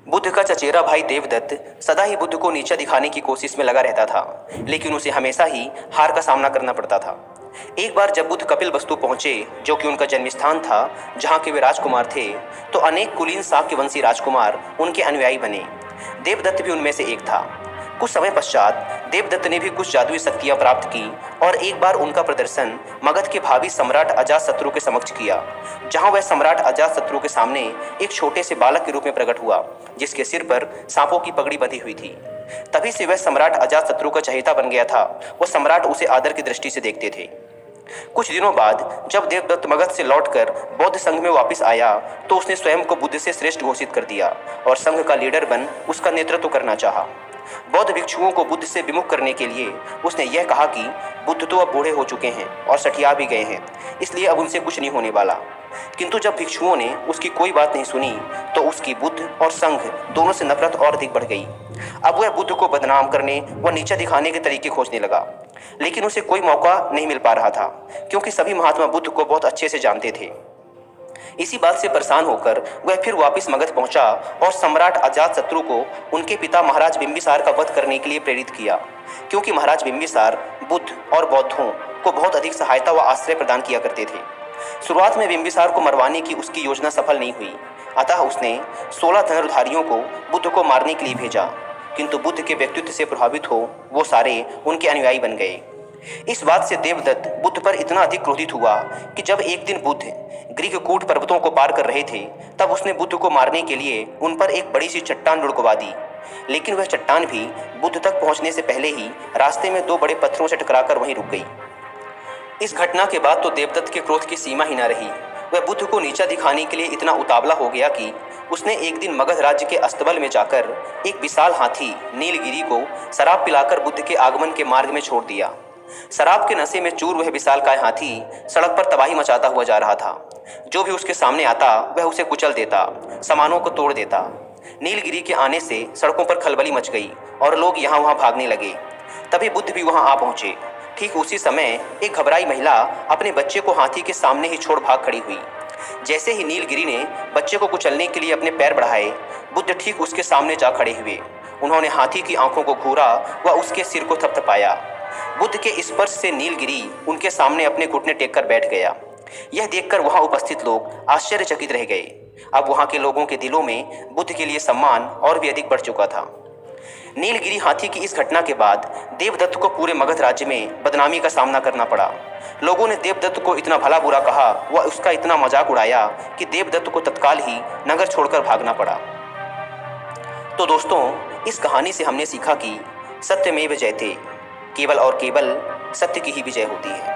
बुद्ध का चचेरा भाई देवदत्त सदा ही बुद्ध को नीचा दिखाने की कोशिश में लगा रहता था, लेकिन उसे हमेशा ही हार का सामना करना पड़ता था। एक बार जब बुद्ध कपिल वस्तु पहुंचे, जो कि उनका जन्मस्थान था, जहां के वे राजकुमार थे, तो अनेक कुलीन शाक्य वंशी राजकुमार उनके अनुयायी बने। देवदत्त भी उनमें से एक था। कुछ समय पश्चात देवदत्त ने भी कुछ जादुई शक्तियां प्राप्त की और एक बार उनका प्रदर्शन मगध के भावी सम्राट अजातशत्रु के समक्ष किया, जहां वह सम्राट अजातशत्रु के सामने एक छोटे से बालक के रूप में प्रकट हुआ, जिसके सिर पर सांपों की पगड़ी बंधी हुई थी। तभी से वह सम्राट अजातशत्रु का चहेता बन गया था। वह सम्राट उसे आदर की दृष्टि से देखते थे। कुछ दिनों बाद जब देवदत्त मगध से लौटकर बौद्ध संघ में वापस आया, तो उसने स्वयं को बुद्ध से श्रेष्ठ घोषित कर दिया और संघ का लीडर बन उसका नेतृत्व करना चाहा। बौद्ध भिक्षुओं को बुद्ध से विमुख करने के लिए उसने यह कहा कि बुद्ध तो अब बूढ़े हो चुके हैं और सठिया भी गए हैं, इसलिए अब उनसे कुछ नहीं होने वाला। किंतु जब भिक्षुओं ने उसकी कोई बात नहीं सुनी, तो उसकी बुद्ध और संघ दोनों से नफरत और अधिक बढ़ गई। अब वह बुद्ध को बदनाम करने व नीचा दिखाने के तरीके खोजने लगा, लेकिन उसे कोई मौका नहीं मिल पा रहा था, क्योंकि सभी महात्मा बुद्ध को बहुत अच्छे से जानते थे। इसी बात से परेशान होकर वह फिर वापस मगध पहुंचा और सम्राट अजातशत्रु को उनके पिता महाराज बिंबिसार का वध करने के लिए प्रेरित किया, क्योंकि महाराज बिंबिसार बुद्ध और बौद्धों को बहुत अधिक सहायता व आश्रय प्रदान किया करते थे। शुरुआत में बिंबिसार को मरवाने की उसकी योजना सफल नहीं हुई, अतः उसने 16 धनुर्धारियों को बुद्ध को मारने के लिए भेजा, किंतु बुद्ध के व्यक्तित्व से प्रभावित हो वो सारे उनके अनुयायी बन गए। इस बात से देवदत्त बुद्ध पर इतना अधिक क्रोधित हुआ कि जब एक दिन बुद्ध ग्रीककूट पर्वतों को पार कर रहे थे, तब उसने बुद्ध को मारने के लिए उन पर एक बड़ी सी चट्टान लुढ़कवा दी। लेकिन वह चट्टान भी बुद्ध तक पहुंचने से पहले ही रास्ते में 2 बड़े पत्थरों से टकराकर वहीं रुक गई। इस घटना के बाद तो देवदत्त के क्रोध की सीमा ही न रही। वह बुद्ध को नीचा दिखाने के लिए इतना उतावला हो गया कि उसने एक दिन मगध राज्य के अस्तबल में जाकर एक विशाल हाथी नीलगिरी को शराब पिलाकर बुद्ध के आगमन के मार्ग में छोड़ दिया। शराब के नशे में चूर वह विशालकाय हाथी सड़क पर तबाही मचाता हुआ जा रहा था। जो भी उसके सामने आता वह उसे कुचल देता, सामानों को तोड़ देता। नीलगिरी के आने से सड़कों पर खलबली मच गई और लोग यहाँ वहाँ भागने लगे। तभी बुद्ध भी वहाँ आ पहुँचे। ठीक उसी समय एक घबराई महिला अपने बच्चे को हाथी के सामने ही छोड़ भाग खड़ी हुई। जैसे ही नीलगिरी ने बच्चे को कुचलने के लिए अपने पैर बढ़ाए, बुद्ध ठीक उसके सामने जा खड़े हुए। उन्होंने हाथी की आंखों को घूरा व उसके सिर को थपथपाया। बुद्ध के स्पर्श से नीलगिरी उनके सामने अपने घुटने टेक कर बैठ गया। यह देखकर वहां उपस्थित लोग आश्चर्यचकित रह गए। अब वहां के लोगों के दिलों में बुद्ध के लिए सम्मान और भी अधिक बढ़ चुका था। नीलगिरी हाथी की इस घटना के बाद देवदत्त को पूरे मगध राज्य में बदनामी का सामना करना पड़ा। लोगों ने देवदत्त को इतना भला बुरा कहा व उसका इतना मजाक उड़ाया कि देवदत्त को तत्काल ही नगर छोड़कर भागना पड़ा। तो दोस्तों, इस कहानी से हमने सीखा कि सत्यमेव जयते, केवल और केवल सत्य की ही विजय होती है।